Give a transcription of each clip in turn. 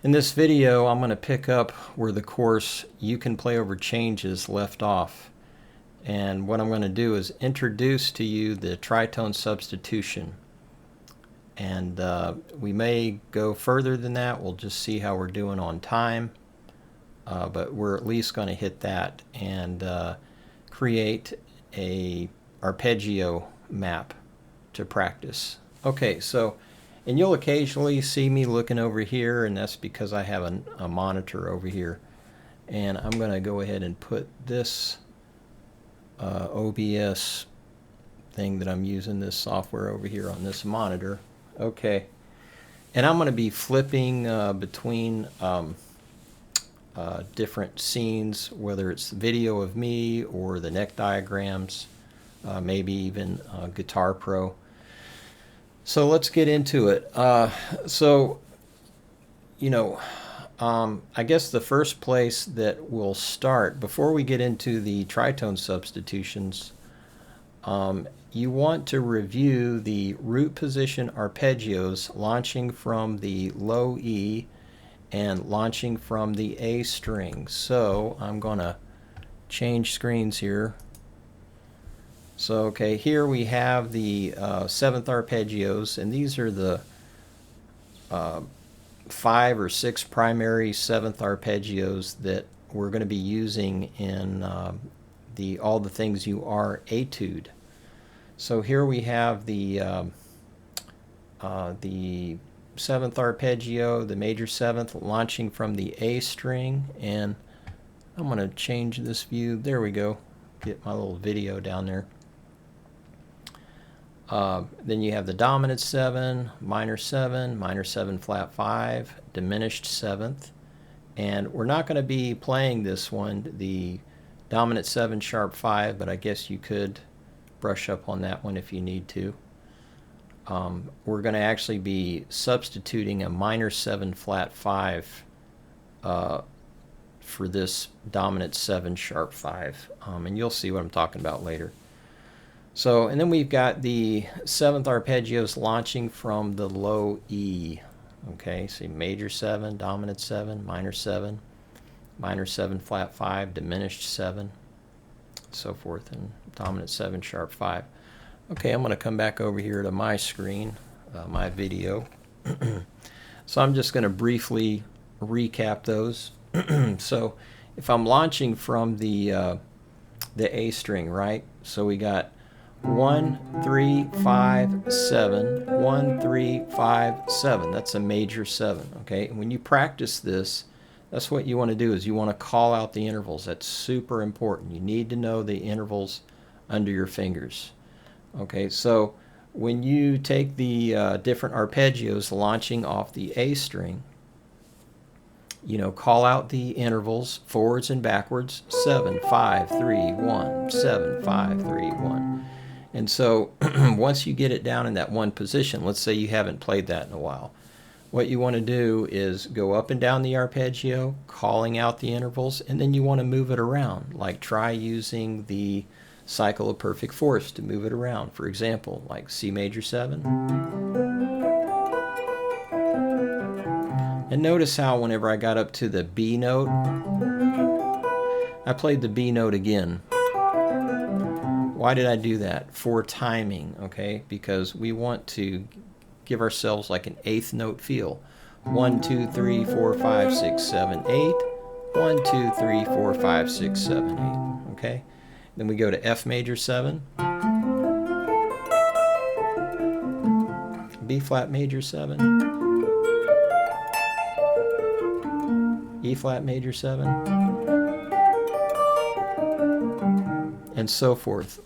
In this video, I'm going to pick up where the course You Can Play Over Changes left off. And what I'm going to do is introduce to you the tritone substitution. And we may go further than that. We'll just see how we're doing on time. But we're at least going to hit that and create a arpeggio map to practice. Okay, so and you'll occasionally see me looking over here, and that's because I have a monitor over here. And I'm going to go ahead and put this OBS thing that I'm using, this software over here on this monitor. Okay. And I'm going to be flipping between different scenes, whether it's video of me or the neck diagrams, maybe even Guitar Pro. So let's get into it. I guess the first place that we'll start, before we get into the tritone substitutions, you want to review the root position arpeggios launching from the low E and launching from the A string. So I'm going to change screens here. So okay, here we have the 7th arpeggios, and these are the 5 or 6 primary 7th arpeggios that we're going to be using in all the things you are etude. So here we have the 7th arpeggio, the major 7th, launching from the A string, and I'm going to change this view. There we go. Get my little video down there. Then you have the dominant 7, minor 7 flat 5, diminished 7th, and we're not going to be playing this one, the dominant 7 sharp 5, but I guess you could brush up on that one if you need to. We're going to actually be substituting a minor 7 flat 5 for this dominant 7 sharp 5, and you'll see what I'm talking about later. So, and then we've got the 7th arpeggios launching from the low E. Okay, so major 7, dominant 7, minor 7 flat 5, diminished 7, so forth, and dominant 7 sharp 5. Okay, I'm going to come back over here to my screen, my video. So I'm just going to briefly recap those. So if I'm launching from the A string, right? So we got 1, 3, 5, 7, 1, 3, 5, 7. That's a major 7. Okay, and when you practice this, that's what you want to do, is you want to call out the intervals. That's super important. You need to know the intervals under your fingers. Okay, so when you take the different arpeggios launching off the A string, call out the intervals forwards and backwards. 7, 5, 3, 1, 7, 5, 3, 1. And so once you get it down in that one position, let's say you haven't played that in a while, what you want to do is go up and down the arpeggio, calling out the intervals, and then you want to move it around. Like try using the cycle of perfect fourths to move it around. For example, like C major 7. And notice how whenever I got up to the B note, I played the B note again. Why did I do that? For timing, okay? Because we want to give ourselves like an 8th note feel. 1, 2, 3, 4, 5, 6, 7, 8. 1, 2, 3, 4, 5, 6, 7, 8. Okay? Then we go to F major 7. B flat major 7. E flat major 7. And so forth.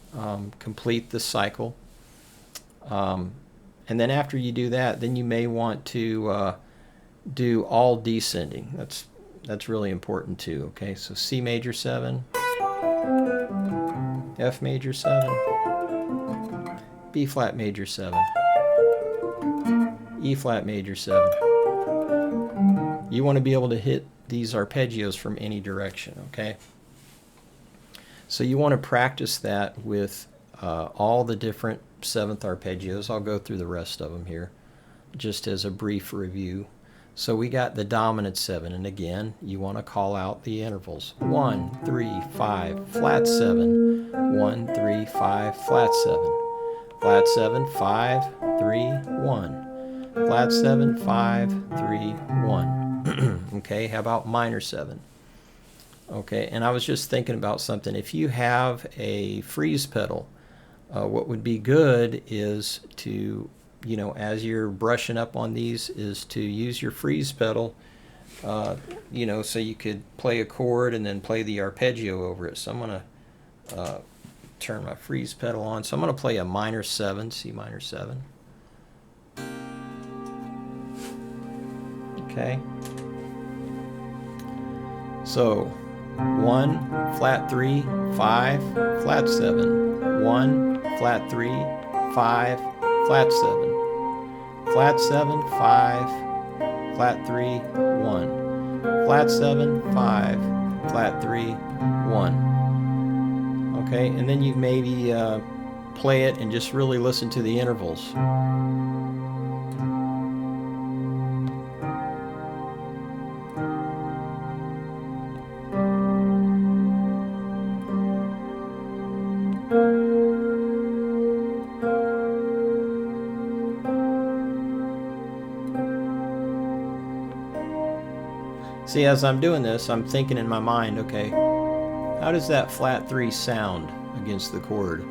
Complete the cycle. And then after you do that, then you may want to do all descending. That's really important too. Okay, so C major 7, F major 7, B flat major 7, E flat major 7. You want to be able to hit these arpeggios from any direction. Okay. So you want to practice that with all the different 7th arpeggios. I'll go through the rest of them here just as a brief review. So we got the dominant 7, and again, you want to call out the intervals. 1, 3, 5, flat 7. 1, 3, 5, flat 7. Flat 7, 5, 3, 1. Flat 7, 5, 3, 1. Okay, how about minor 7? Okay, and I was just thinking about something. If you have a freeze pedal, what would be good is to, you know, as you're brushing up on these, is to use your freeze pedal, you know, so you could play a chord and then play the arpeggio over it. So I'm going to turn my freeze pedal on. So I'm going to play a minor 7, C minor 7. Okay. So 1, flat 3, 5, flat 7. 1, flat 3, 5, flat 7. Flat 7, 5, flat 3, 1. Flat 7, 5, flat 3, 1. Okay, and then you maybe play it and just really listen to the intervals. See, as I'm doing this, I'm thinking in my mind, okay, how does that flat 3 sound against the chord?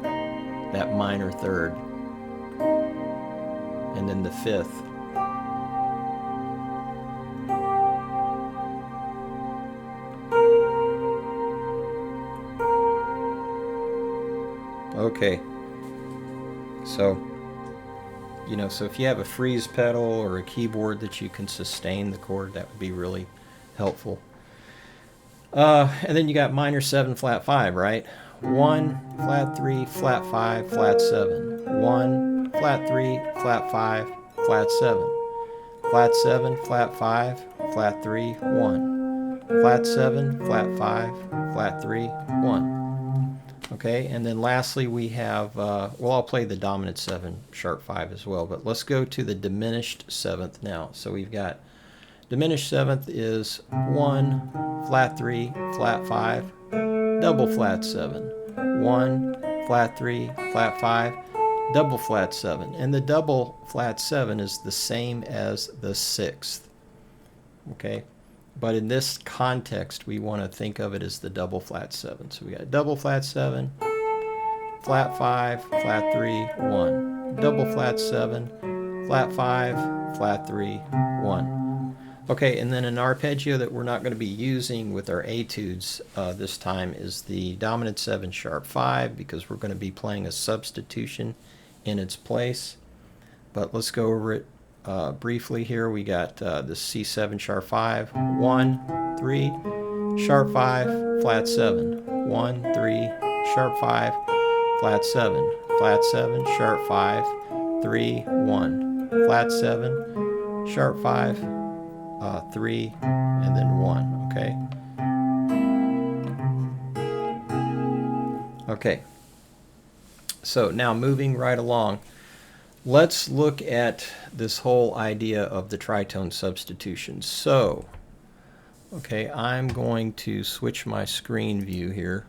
That minor 3rd. And then the 5th. Okay. So, you know, so if you have a freeze pedal or a keyboard that you can sustain the chord, that would be really helpful. And then you got minor 7, flat 5, right? 1, flat 3, flat 5, flat 7. 1, flat 3, flat 5, flat 7. Flat 7, flat 5, flat 3, 1. Flat 7, flat 5, flat 3, 1. Okay, and then lastly we have, well, I'll play the dominant 7, sharp 5 as well, but let's go to the diminished 7th now. So we've got diminished 7th is 1, flat 3, flat 5, double flat 7. 1, flat 3, flat 5, double flat 7. And the double flat 7 is the same as the 6th. Okay? But in this context, we want to think of it as the double flat 7. So we got double flat 7, flat 5, flat 3, 1. Double flat 7, flat 5, flat 3, 1. Okay, and then an arpeggio that we're not going to be using with our etudes this time is the dominant 7 sharp 5, because we're going to be playing a substitution in its place. But let's go over it briefly here. We got the C7 sharp 5, 1, 3, sharp 5, flat 7, 1, 3, sharp 5, flat 7, flat 7, sharp 5, 3, 1, flat 7, sharp 5, 3, and then 1, okay? Okay, so now moving right along, let's look at this whole idea of the tritone substitution. So, okay, I'm going to switch my screen view here.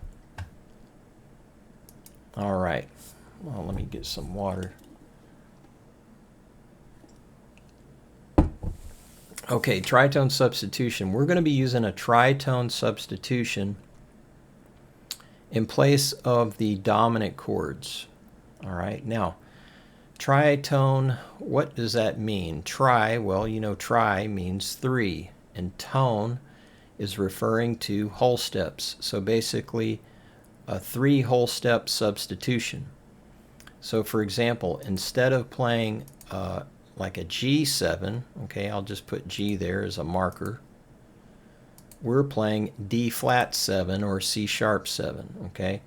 All right, well, let me get some water. Okay, tritone substitution. We're going to be using a tritone substitution in place of the dominant chords. All right, now, tritone, what does that mean? Tri, well, you know, tri means 3, and tone is referring to whole steps. So basically, a 3 whole step substitution. So for example, instead of playing like a G7, okay, I'll just put G there as a marker. We're playing D flat 7 or C sharp 7, okay?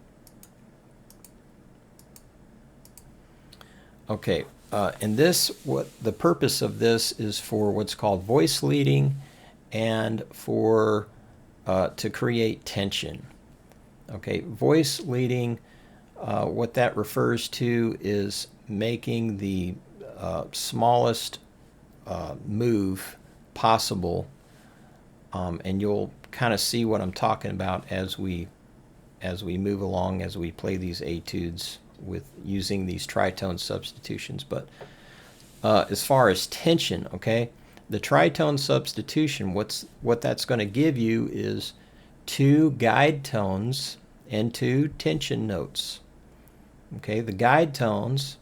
Okay, and this, what the purpose of this is for what's called voice leading and for to create tension. Okay, voice leading, what that refers to is making the smallest move possible, and you'll kind of see what I'm talking about as we move along, as we play these etudes with using these tritone substitutions. But as far as tension, okay, the tritone substitution, what that's going to give you is 2 guide tones and 2 tension notes. Okay, the guide tones,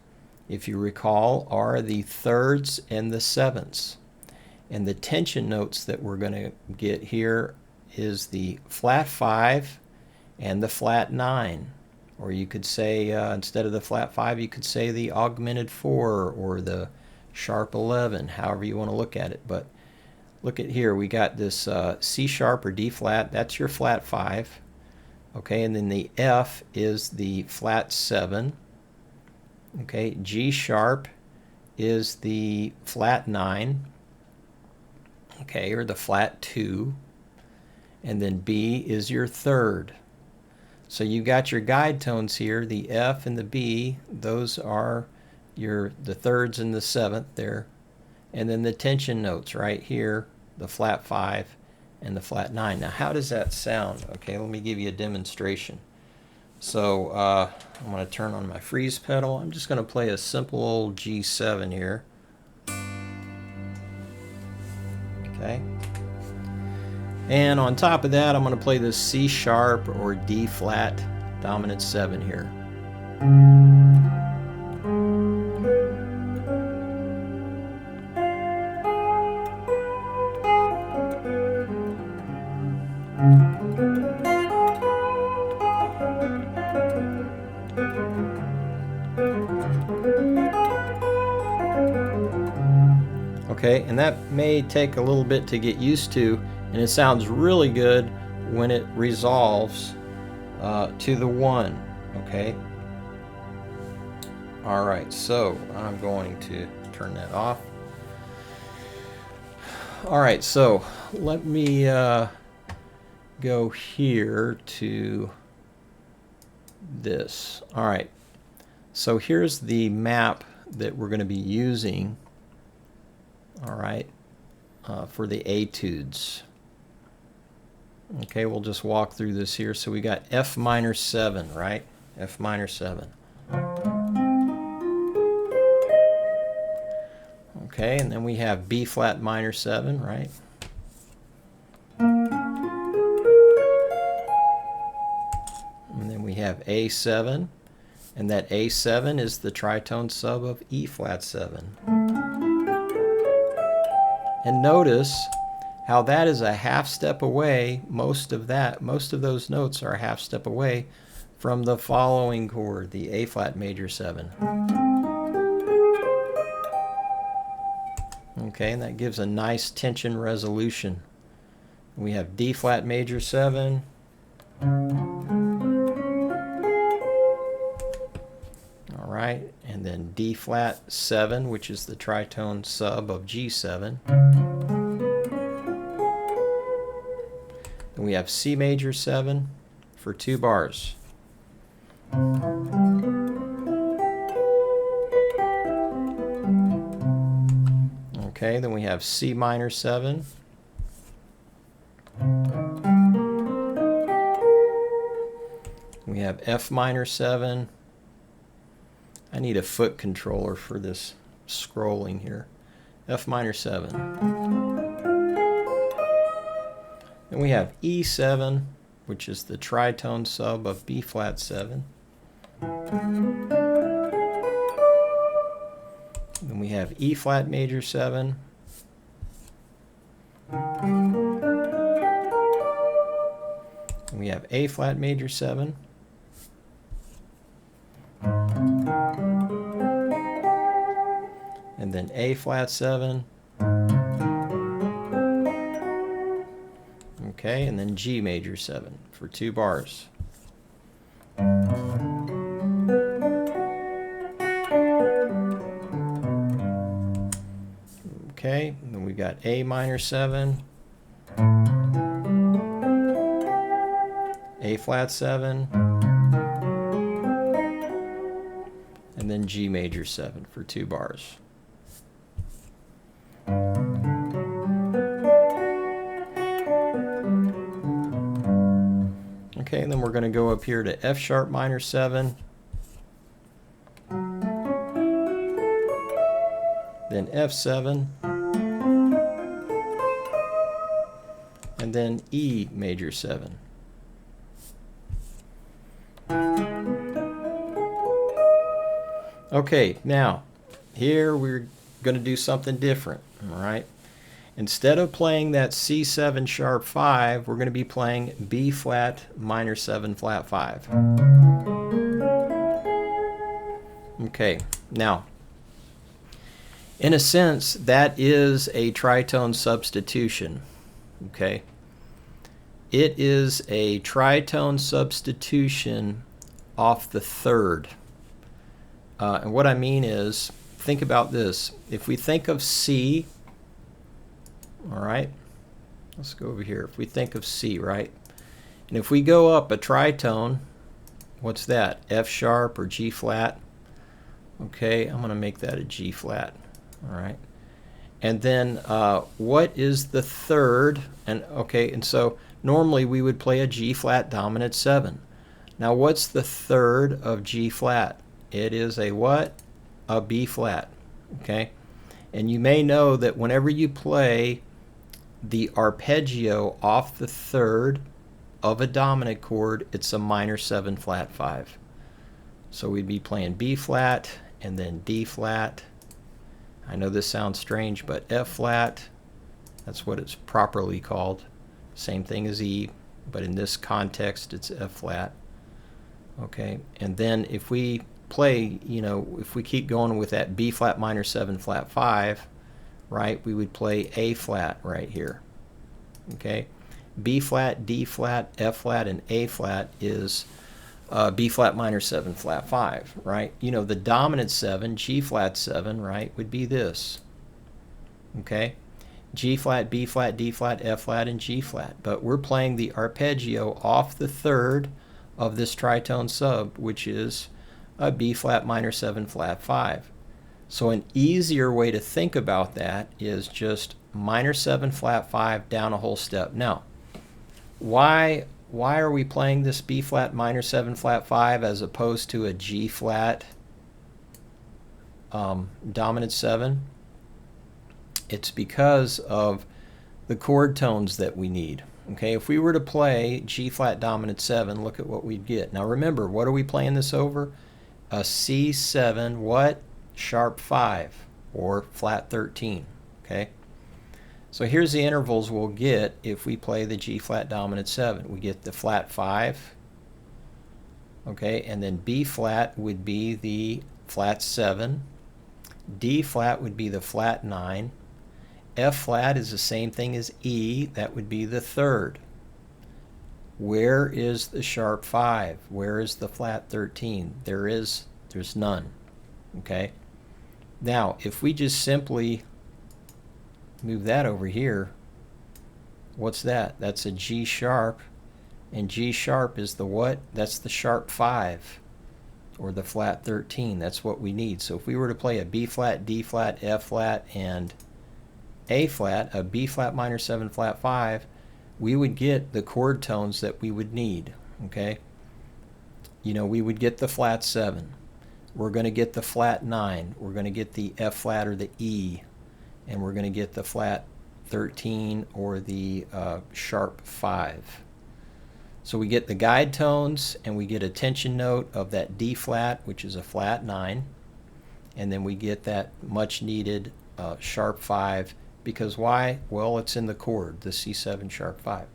if you recall, are the thirds and the sevenths. And the tension notes that we're going to get here is the flat 5 and the flat 9. Or you could say, instead of the flat 5, you could say the augmented 4 or the sharp 11, however you want to look at it. But look at here, we got this C sharp or D flat, that's your flat 5. Okay, and then the F is the flat 7. Okay, G sharp is the flat 9. Okay, or the flat 2. And then B is your third. So you got your guide tones here, the F and the B, those are the thirds and the seventh there. And then the tension notes right here, the flat 5 and the flat 9. Now how does that sound? Okay, let me give you a demonstration. So I'm going to turn on my freeze pedal. I'm just going to play a simple old G7 here. Okay. And on top of that, I'm going to play this C sharp or D flat dominant 7 here. Okay, and that may take a little bit to get used to, and it sounds really good when it resolves to the 1. Okay. All right, so I'm going to turn that off. All right, so let me go here to this. All right, so here's the map that we're going to be using. All right, for the etudes. Okay, we'll just walk through this here. So we got F minor 7, right? F minor 7. Okay, and then we have B flat minor 7, right? And then we have A7, and that A7 is the tritone sub of E flat 7. And notice how that is a half step away. Most of those notes are a half step away from the following chord, the A flat major 7. Okay, and that gives a nice tension resolution. We have D flat major 7. All right, and then D flat 7, which is the tritone sub of G7. Then we have C major 7 for 2 bars. Okay, then we have C minor 7. We have F minor 7. I need a foot controller for this scrolling here. F minor 7. Then we have E7, which is the tritone sub of B flat 7. Then we have E flat major 7. And we have A flat major 7. And then A flat 7. Okay, and then G major 7 for 2 bars. Okay, and then we got A minor 7, A flat 7, and then G major 7 for 2 bars. Okay, and then we're going to go up here to F sharp minor 7, then F7, and then E major 7. Okay, now here we're going to do something different, all right? Instead of playing that C7 sharp 5, we're going to be playing B flat minor 7 flat 5. Okay, now, in a sense, that is a tritone substitution, okay? It is a tritone substitution off the third. And what I mean is, think about this. If we think of C, all right, let's go over here. If we think of C, right, and if we go up a tritone, what's that? F sharp or G flat? Okay, I'm going to make that a G flat. All right, and then what is the third? And okay, and so normally we would play a G flat dominant 7. Now, what's the third of G flat? It is a what? A B flat. Okay, and you may know that whenever you play the arpeggio off the third of a dominant chord, it's a minor 7 flat 5. So we'd be playing B flat and then D flat. I know this sounds strange, but F flat, that's what it's properly called. Same thing as E, but in this context it's F flat. Okay, and then if we play, you know, if we keep going with that B flat minor 7 flat 5, right, we would play A flat right here. Okay, B flat, D flat, F flat, and A flat is B flat minor 7 flat 5, right? You know, the dominant 7, G flat 7, right, would be this. Okay, G flat, B flat, D flat, F flat, and G flat. But we're playing the arpeggio off the third of this tritone sub, which is a B flat minor 7 flat 5. So an easier way to think about that is just minor 7 flat 5 down a whole step. Now, why are we playing this B flat minor 7 flat 5 as opposed to a G flat dominant 7? It's because of the chord tones that we need. Okay, if we were to play G flat dominant 7, look at what we'd get. Now remember, what are we playing this over? A C7 what? Sharp 5 or flat 13. Okay, so here's the intervals we'll get if we play the G flat dominant 7. We get the flat 5, okay, and then B flat would be the flat 7, D flat would be the flat 9, F flat is the same thing as E, that would be the third. Where is the sharp 5? Where is the flat 13? There's none. Okay, now if we just simply move that over here, what's that? That's a G sharp, and G sharp is the what? That's the sharp 5 or the flat 13. That's what we need. So if we were to play a B flat, D flat, F flat, and A flat, a B flat minor 7 flat 5, we would get the chord tones that we would need. Okay, you know, we would get the flat 7, we're going to get the flat 9, we're going to get the F flat or the E, and we're going to get the flat 13 or the sharp 5. So we get the guide tones, and we get a tension note of that D flat, which is a flat 9, and then we get that much needed sharp 5, because why? Well, it's in the chord, the C7 sharp 5.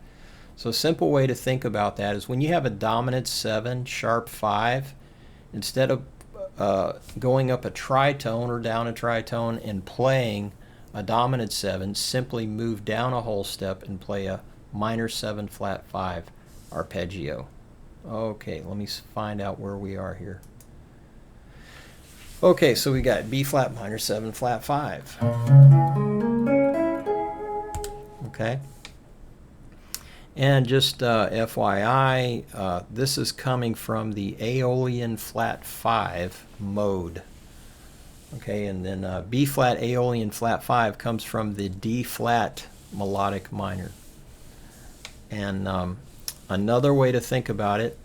So a simple way to think about that is when you have a dominant 7 sharp 5, instead of going up a tritone or down a tritone and playing a dominant 7, simply move down a whole step and play a minor 7 flat 5 arpeggio. Okay, let me find out where we are here. Okay, so we got B flat minor 7 flat 5. Okay, and just FYI, this is coming from the Aeolian flat 5 mode. Okay, and then B flat Aeolian flat 5 comes from the D flat melodic minor. And Another way to think about it,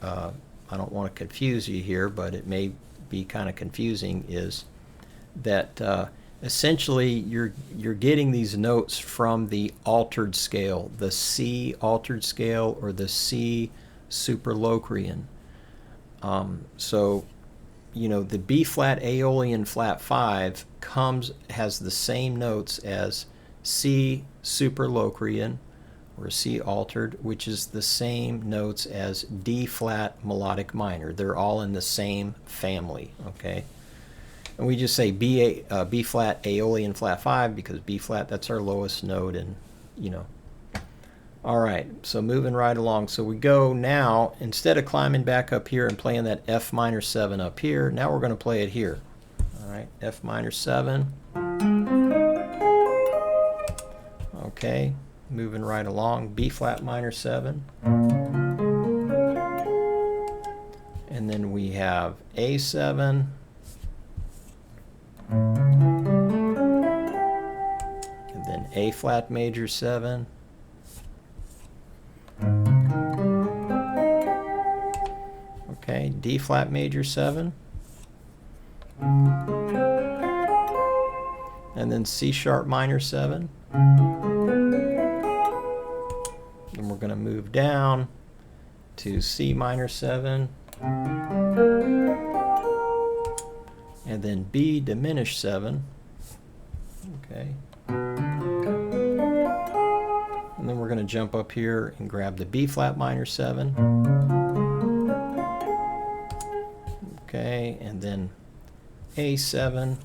I don't want to confuse you here, but it may be kind of confusing, is that essentially you're getting these notes from the altered scale, the C altered scale or the C superlocrian. So the B flat Aeolian flat 5 has the same notes as C superlocrian or C altered, which is the same notes as D flat melodic minor. They're all in the same family, okay? And we just say B flat Aeolian flat 5 because B flat, that's our lowest note, and All right, so moving right along. So we go now, instead of climbing back up here and playing that F minor 7 up here, now we're going to play it here. All right, F minor 7. Okay, moving right along, B flat minor 7. And then we have A7. And then A flat major 7. Okay, D flat major 7. And then C sharp minor 7. Then we're going to move down to C minor 7. And then B diminished 7. Okay. And then we're going to jump up here and grab the B flat minor 7. Okay, and then A7.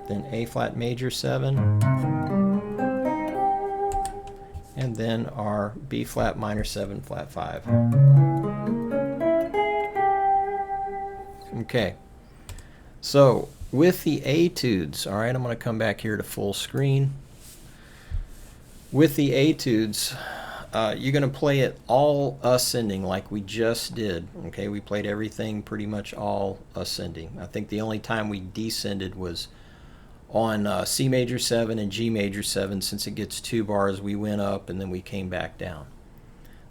Then A flat major 7. And then our B flat minor 7 flat 5. Okay, so with the etudes, all right, I'm going to come back here to full screen. With the etudes, you're going to play it all ascending like we just did. Okay, we played everything pretty much all ascending. I think the only time we descended was on C major 7 and G major 7. Since it gets 2 bars, we went up and then we came back down.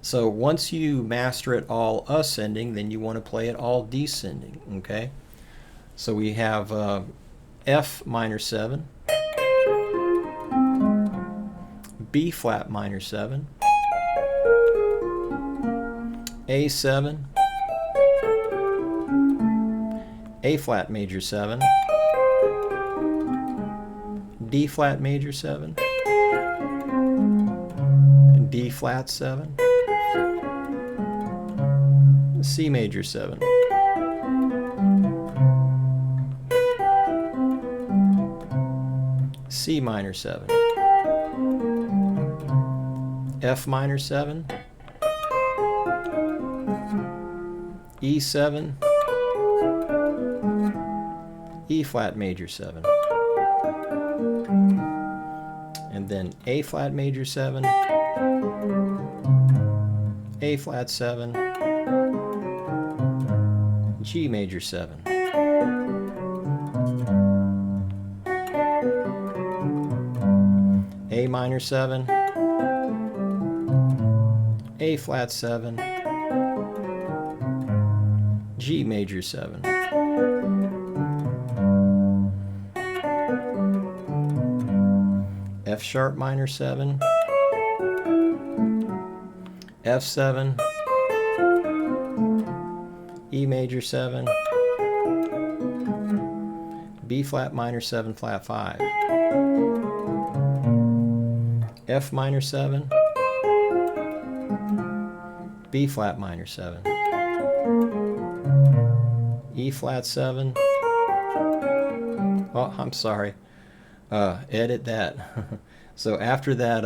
So once you master it all ascending, then you want to play it all descending. Okay, so we have F minor 7, B flat minor 7, A7, A flat major 7, D flat major 7, D flat 7, C major 7, C minor 7, F minor 7, E7, E flat major 7, and then A flat major 7, A flat 7, G major 7. A minor 7, A flat 7, G major 7. F sharp minor 7, F7, E major 7, B flat minor 7 flat 5, F minor 7, B flat minor 7, E flat 7. Oh, I'm sorry. Edit that. So after that,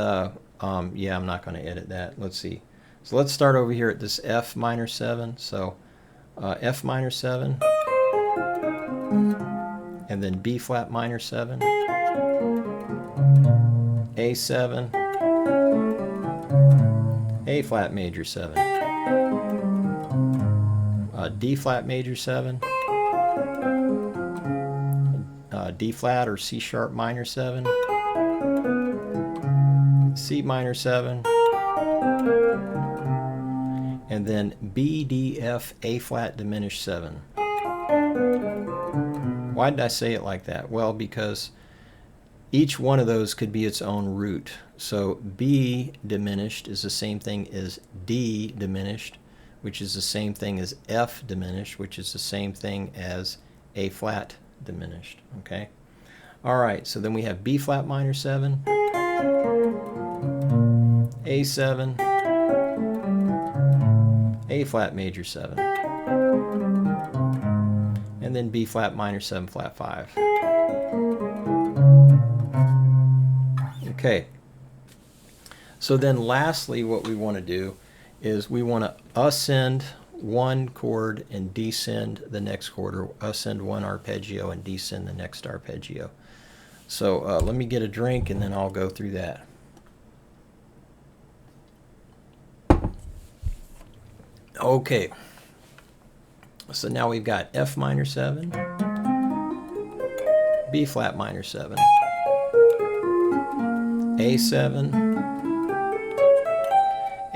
yeah, I'm not going to edit that. Let's see. So let's start over here at this F minor 7. So F minor 7, and then B flat minor 7, A7, A flat major 7, D flat major 7, D flat or C sharp minor 7, C minor 7, and then B, D, F, A flat diminished 7. Why did I say it like that? Well, because each one of those could be its own root. So B diminished is the same thing as D diminished, which is the same thing as F diminished, which is the same thing as A flat diminished. Okay. All right. So then we have B flat minor 7, A7, A flat major 7, and then B flat minor 7 flat 5. Okay. So then lastly, what we want to do is we want to ascend one chord and descend the next chord, or ascend one arpeggio and descend the next arpeggio. So let me get a drink and then I'll go through that. Okay. So now we've got F minor 7, B flat minor 7, A7,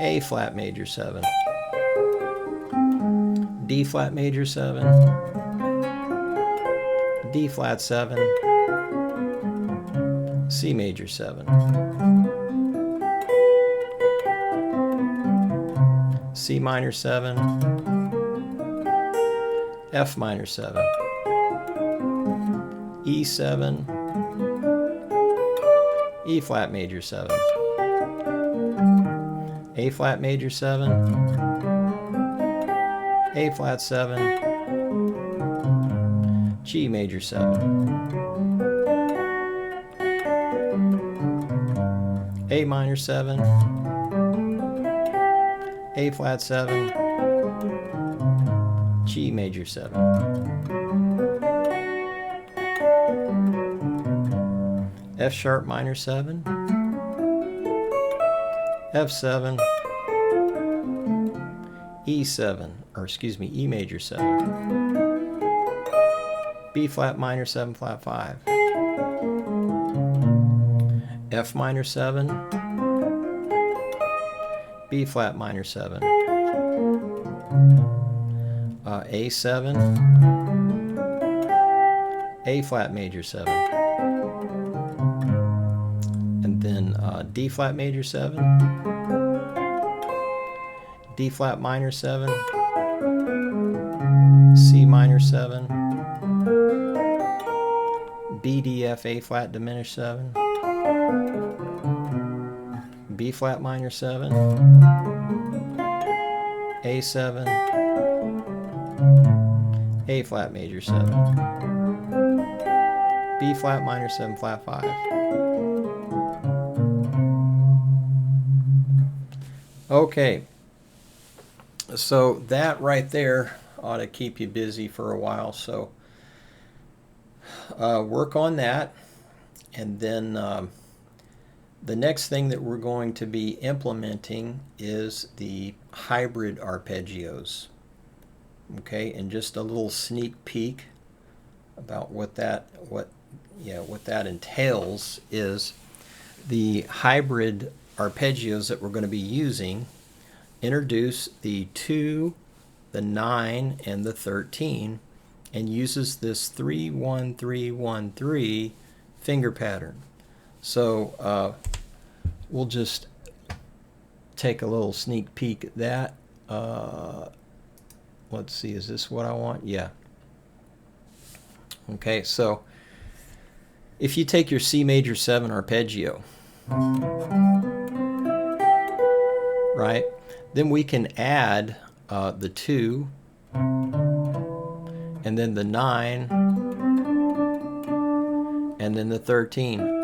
A flat major 7, D flat major 7, D flat 7, C major 7, C minor 7, F minor 7, E7, E flat major 7, A flat major 7, A flat 7, G major 7, A minor 7, A flat 7, G major 7, F sharp minor 7, F7, E7, or excuse me, E major 7, B flat minor 7 flat 5, F minor 7, B flat minor 7, A7, A flat major 7, and then D flat major 7, D flat minor 7, C minor 7, B, D, F, A flat diminished 7, B flat minor 7, A7, A flat major 7, B flat minor 7 flat 5. Okay, so that right there ought to keep you busy for a while. So work on that, and then the next thing that we're going to be implementing is the hybrid arpeggios. Okay, and just a little sneak peek about what that entails is the hybrid arpeggios that we're going to be using introduce the 2, the 9, and the 13, and uses this 3-1-3-1-3 finger pattern. So we'll just take a little sneak peek at that. Let's see, is this what I want? Yeah. Okay, so if you take your C major 7 arpeggio, right, then we can add the 2, and then the 9, and then the 13.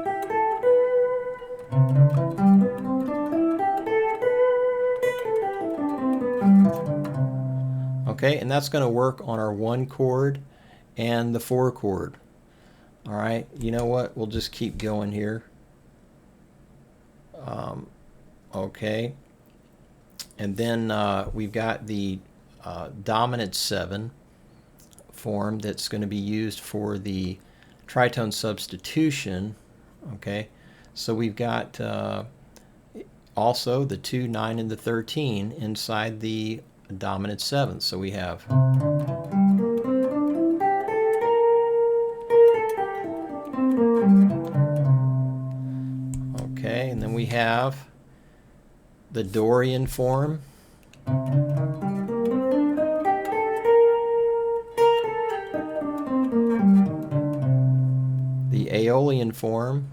Okay, and that's going to work on our 1 chord and the 4 chord. All right, you know what? We'll just keep going here. Okay, and then we've got the dominant 7 form that's going to be used for the tritone substitution. Okay, so we've got also the 2, 9, and the 13 inside the dominant 7th. So we have okay, and then we have the Dorian form. The Aeolian form.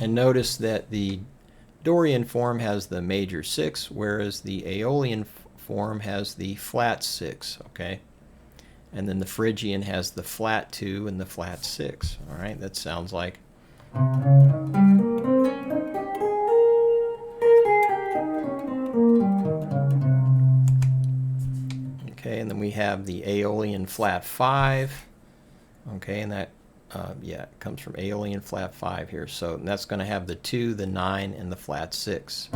And notice that the Dorian form has the major 6, whereas the Aeolian form has the flat 6, okay? And then the Phrygian has the flat 2 and the flat 6, all right? That sounds like okay, and then we have the Aeolian flat 5, okay, and that yeah, it comes from Aeolian flat 5 here. So that's going to have the 2, the 9, and the flat 6.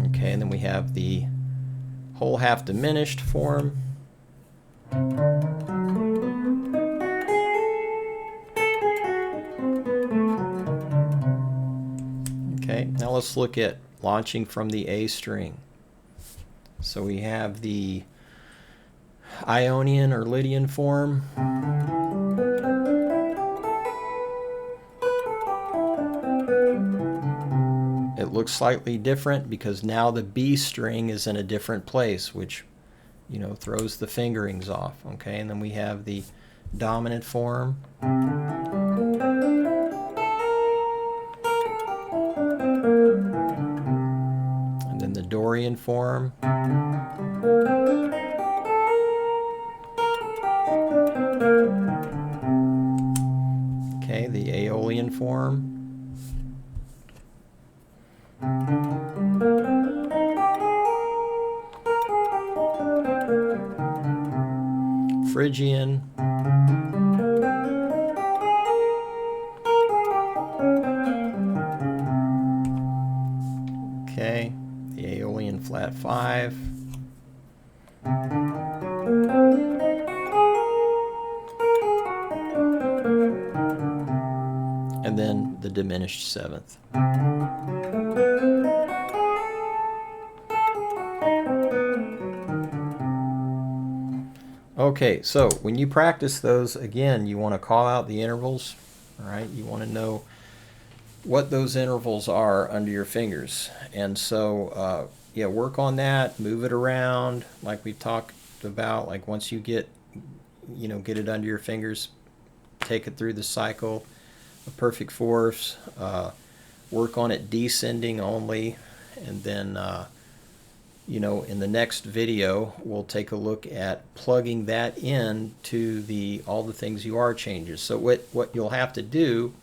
Okay, and then we have the whole half diminished form. Okay, now let's look at launching from the A string. So we have the Ionian or Lydian form. It looks slightly different because now the B string is in a different place, which, you know, throws the fingerings off. Okay, and then we have the dominant form. And then the Dorian form. Okay, the Aeolian form. Phrygian. Okay, the Aeolian flat 5. And then the diminished 7th. Okay, so when you practice those, again, you want to call out the intervals, all right? You want to know what those intervals are under your fingers. And so, yeah, work on that, move it around like we talked about. Like once you get, you know, get it under your fingers, take it through the cycle of perfect fourths, work on it descending only, and then you know, in the next video, we'll take a look at plugging that in to the all the things you are changes. So what you'll have to do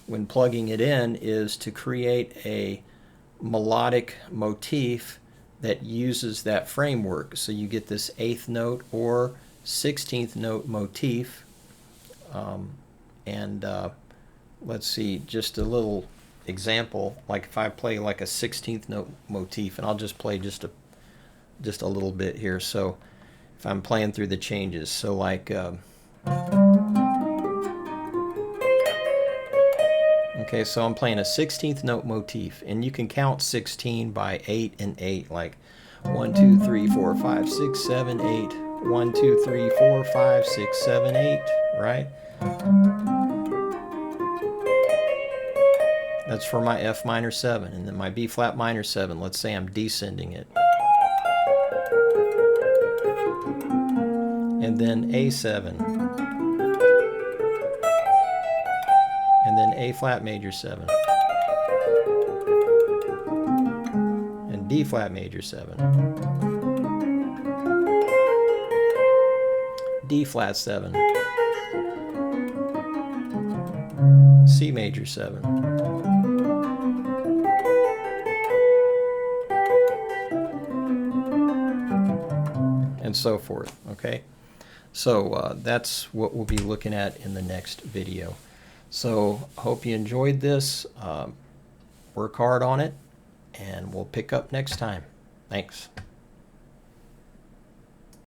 when plugging it in is to create a melodic motif that uses that framework. So you get this 8th note or 16th note motif. Let's see, just a little example, like if I play like a 16th note motif, and I'll just play just a little bit here. So if I'm playing through the changes, so like okay, so I'm playing a 16th note motif, and you can count 16 by 8 and 8, like 1 2 3 4 5 6 7 8, 1 2 3 4 5 6 7 8, right? That's for my F minor 7, and then my B flat minor 7, let's say I'm descending it. And then A7. And then A flat major 7. And D flat major 7. D flat 7. C major 7. And so forth, okay? So that's what we'll be looking at in the next video. So hope you enjoyed this. Work hard on it, and we'll pick up next time. Thanks.